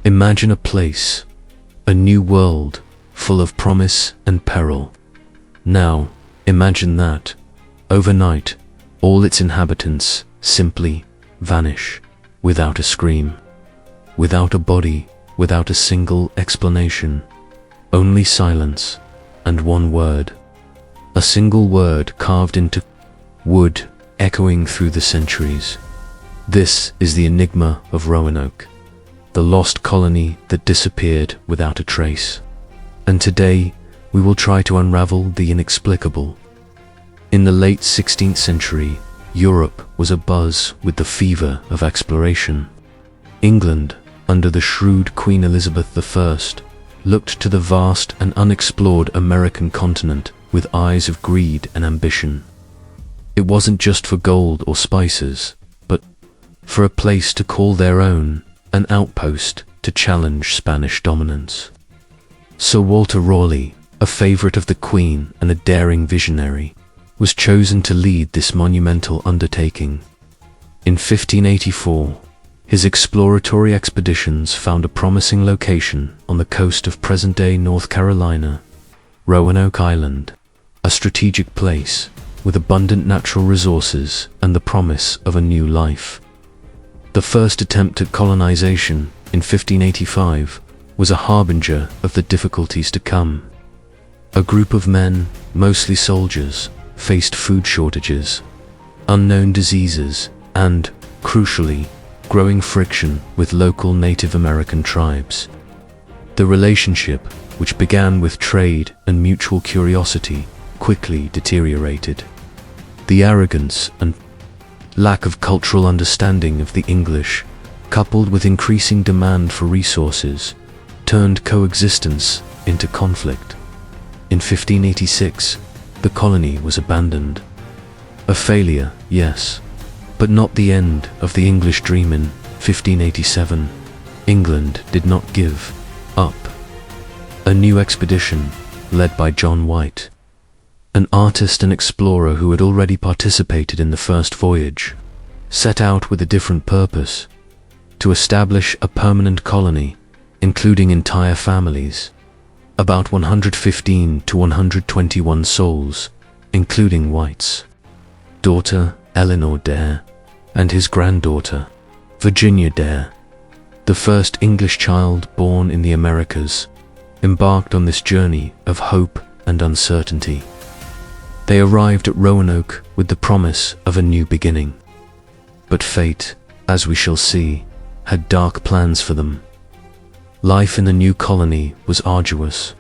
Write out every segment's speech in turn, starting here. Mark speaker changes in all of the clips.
Speaker 1: Imagine a place, a new world, full of promise and peril. Now, imagine that, overnight, all its inhabitants simply vanish, without a scream, without a body, without a single explanation, only silence and one word. A single word carved into wood, echoing through the centuries. This is the enigma of Roanoke, the lost colony that disappeared without a trace. And today, we will try to unravel the inexplicable. In the late 16th century, Europe was abuzz with the fever of exploration. England, under the shrewd Queen Elizabeth I, looked to the vast and unexplored American continent with eyes of greed and ambition. It wasn't just for gold or spices, but for a place to call their own, an outpost to challenge Spanish dominance. Sir Walter Raleigh, a favorite of the Queen and a daring visionary, was chosen to lead this monumental undertaking. In 1584, his exploratory expeditions found a promising location on the coast of present-day North Carolina, Roanoke Island, a strategic place with abundant natural resources and the promise of a new life. The first attempt at colonization in 1585 was a harbinger of the difficulties to come. A group of men, mostly soldiers, faced food shortages, unknown diseases, and, crucially, growing friction with local Native American tribes. The relationship, which began with trade and mutual curiosity, quickly deteriorated. The arrogance and lack of cultural understanding of the English, coupled with increasing demand for resources, turned coexistence into conflict. In 1586, the colony was abandoned. A failure, yes, but not the end of the English dream. In 1587, England did not give up. A new expedition, led by John White, an artist and explorer who had already participated in the first voyage, set out with a different purpose: to establish a permanent colony, including entire families, about 115 to 121 souls, including White's daughter Eleanor Dare and his granddaughter Virginia Dare. The first English child born in the Americas embarked on this journey of hope and uncertainty. They arrived at Roanoke with the promise of a new beginning. But fate, as we shall see, had dark plans for them. Life in the new colony was arduous.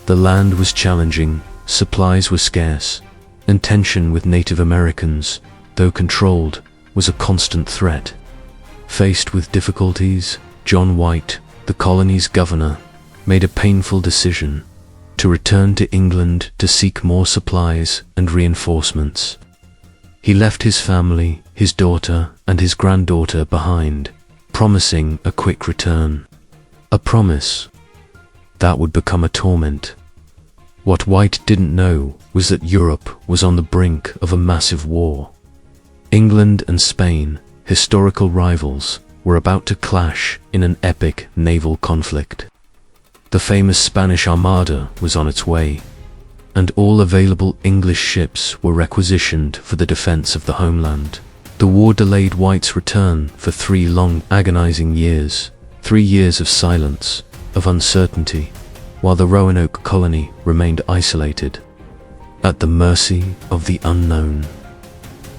Speaker 1: The land was challenging, supplies were scarce, and tension with Native Americans, though controlled, was a constant threat. Faced with difficulties, John White, the colony's governor, made a painful decision: to return to England to seek more supplies and reinforcements. He left his family, his daughter, and his granddaughter behind, promising a quick return. A promise that would become a torment. What White didn't know was that Europe was on the brink of a massive war. England and Spain, historical rivals, were about to clash in an epic naval conflict. The famous Spanish Armada was on its way, and all available English ships were requisitioned for the defense of the homeland. The war delayed White's return for 3 long, agonizing years, 3 years of silence, of uncertainty, while the Roanoke colony remained isolated, at the mercy of the unknown.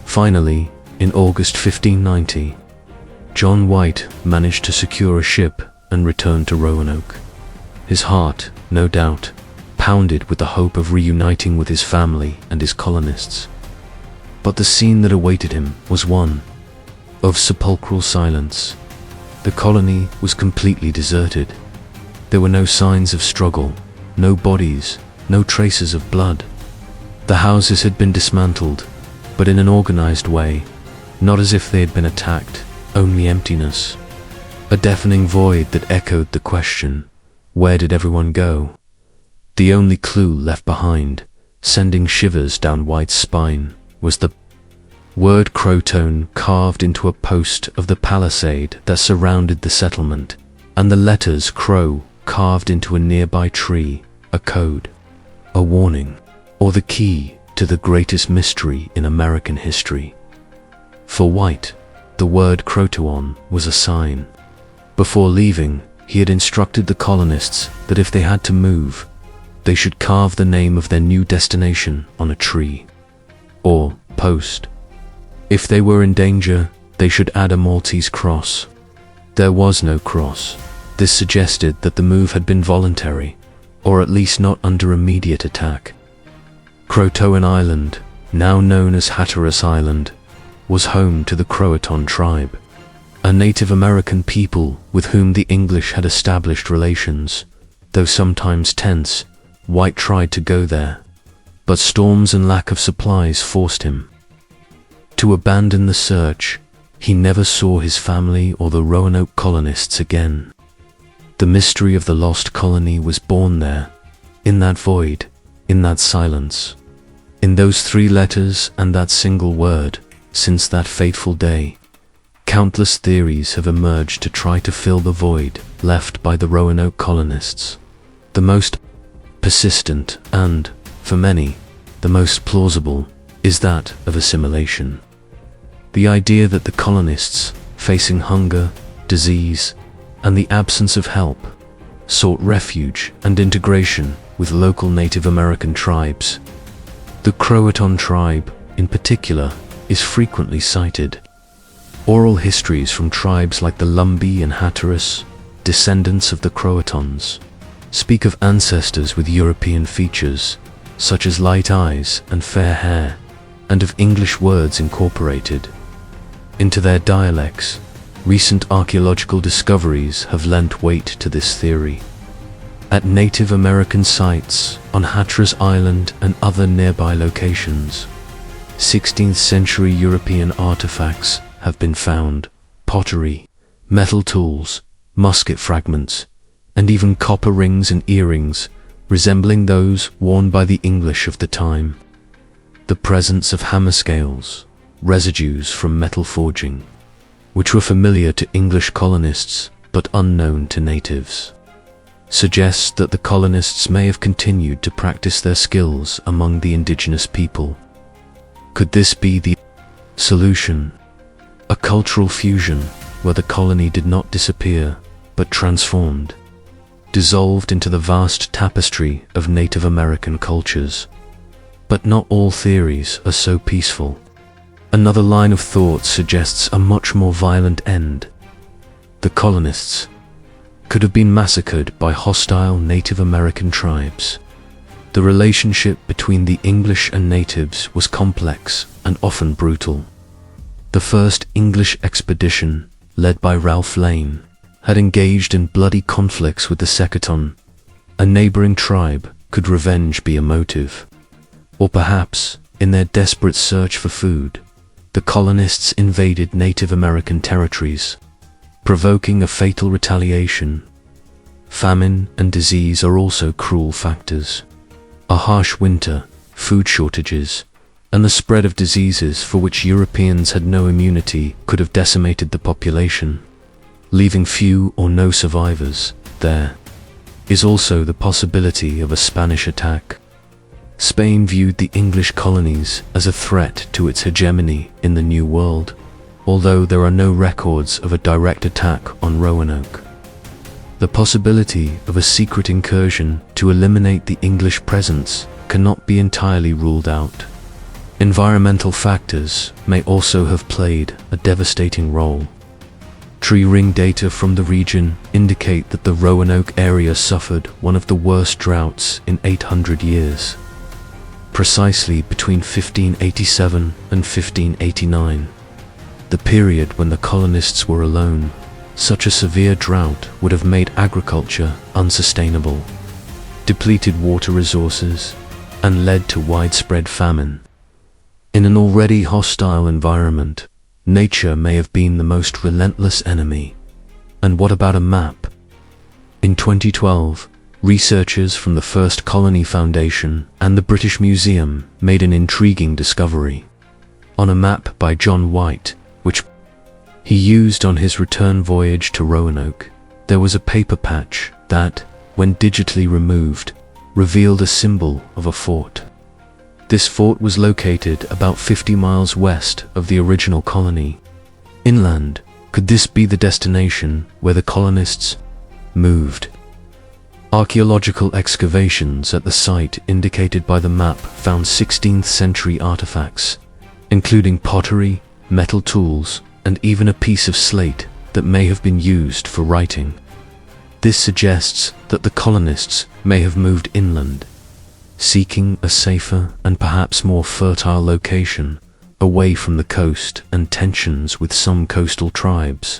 Speaker 1: Finally, in August 1590, John White managed to secure a ship and return to Roanoke. His heart, no doubt, pounded with the hope of reuniting with his family and his colonists. But the scene that awaited him was one of sepulchral silence. The colony was completely deserted. There were no signs of struggle, no bodies, no traces of blood. The houses had been dismantled, but in an organized way, not as if they had been attacked, only emptiness. A deafening void that echoed the question, where did everyone go? The only clue left behind, sending shivers down White's spine, was the word Croatoan carved into a post of the palisade that surrounded the settlement. and the letters Crow carved into a nearby tree, a code, a warning, or the key to the greatest mystery in American history. For White, the word Croatoan was a sign. Before leaving, he had instructed the colonists that if they had to move, they should carve the name of their new destination on a tree or post. If they were in danger, they should add a Maltese cross. There was no cross. This suggested that the move had been voluntary, or at least not under immediate attack. Croatoan Island, now known as Hatteras Island, was home to the Croatoan tribe, a Native American people with whom the English had established relations. Though sometimes tense, White tried to go there, but storms and lack of supplies forced him to abandon the search. He never saw his family or the Roanoke colonists again. The mystery of the lost colony was born there, in that void, in that silence, in those 3 letters and that single word. Since that fateful day, countless theories have emerged to try to fill the void left by the Roanoke colonists. The most persistent and, for many, the most plausible is that of assimilation. The idea that the colonists, facing hunger, disease, and the absence of help, sought refuge and integration with local Native American tribes. The Croatoan tribe, in particular, is frequently cited. Oral histories from tribes like the Lumbee and Hatteras, descendants of the Croatans, speak of ancestors with European features, such as light eyes and fair hair, and of English words incorporated into their dialects. Recent archaeological discoveries have lent weight to this theory. At Native American sites on Hatteras Island and other nearby locations, 16th century European artifacts have been found: pottery, metal tools, musket fragments, and even copper rings and earrings resembling those worn by the English of the time. The presence of hammer scales, residues from metal forging, which were familiar to English colonists but unknown to natives, suggests that the colonists may have continued to practice their skills among the indigenous people. Could this be the solution? A cultural fusion where the colony did not disappear but transformed, dissolved into the vast tapestry of Native American cultures. But not all theories are so peaceful. Another line of thought suggests a much more violent end. The colonists could have been massacred by hostile Native American tribes. The relationship between the English and natives was complex and often brutal. The first English expedition, led by Ralph Lane, had engaged in bloody conflicts with the Secretan, a neighboring tribe. Could revenge be a motive? Or perhaps, in their desperate search for food, the colonists invaded Native American territories, provoking a fatal retaliation. Famine and disease are also cruel factors. A harsh winter, food shortages, and the spread of diseases for which Europeans had no immunity could have decimated the population, leaving few or no survivors. There is also the possibility of a Spanish attack. Spain viewed the English colonies as a threat to its hegemony in the New World, although there are no records of a direct attack on Roanoke. The possibility of a secret incursion to eliminate the English presence cannot be entirely ruled out. Environmental factors may also have played a devastating role. Tree ring data from the region indicate that the Roanoke area suffered one of the worst droughts in 800 years. Precisely between 1587 and 1589, the period when the colonists were alone, such a severe drought would have made agriculture unsustainable, depleted water resources, and led to widespread famine. In an already hostile environment, nature may have been the most relentless enemy. And what about a map? In 2012, researchers from the First Colony Foundation and the British Museum made an intriguing discovery. On a map by John White, which he used on his return voyage to Roanoke, there was a paper patch that, when digitally removed, revealed a symbol of a fort. This fort was located about 50 miles west of the original colony. Inland, could this be the destination where the colonists moved? Archaeological excavations at the site indicated by the map found 16th century artifacts, including pottery, metal tools, and even a piece of slate that may have been used for writing. This suggests that the colonists may have moved inland, seeking a safer and perhaps more fertile location away from the coast and tensions with some coastal tribes.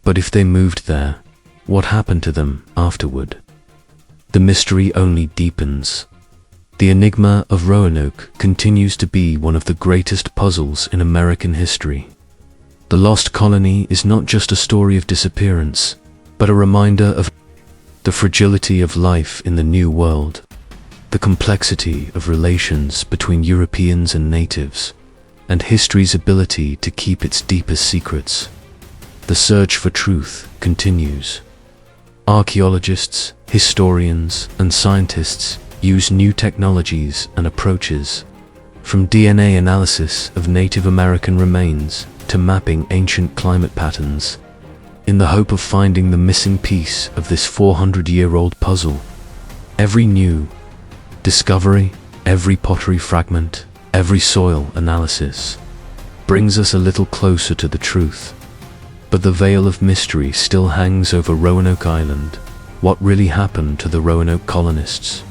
Speaker 1: But if they moved there, what happened to them afterward? The mystery only deepens. The enigma of Roanoke continues to be one of the greatest puzzles in American history. The lost colony is not just a story of disappearance, but a reminder of the fragility of life in the New World, the complexity of relations between Europeans and natives, and history's ability to keep its deepest secrets. The search for truth continues. Archaeologists, historians, and scientists use new technologies and approaches, from DNA analysis of Native American remains to mapping ancient climate patterns, in the hope of finding the missing piece of this 400-year-old puzzle. Every new discovery, every pottery fragment, every soil analysis brings us a little closer to the truth. But the veil of mystery still hangs over Roanoke Island. What really happened to the Roanoke colonists?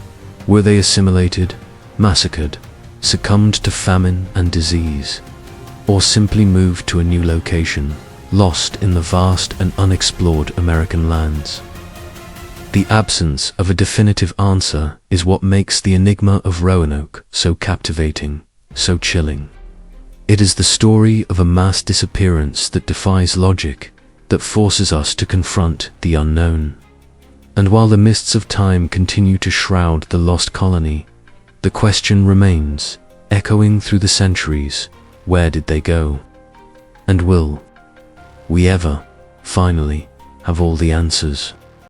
Speaker 1: Were they assimilated, massacred, succumbed to famine and disease, or simply moved to a new location, lost in the vast and unexplored American lands? The absence of a definitive answer is what makes the enigma of Roanoke so captivating, so chilling. It is the story of a mass disappearance that defies logic, that forces us to confront the unknown. And while the mists of time continue to shroud the lost colony, the question remains, echoing through the centuries: where did they go? And will we ever, finally, have all the answers?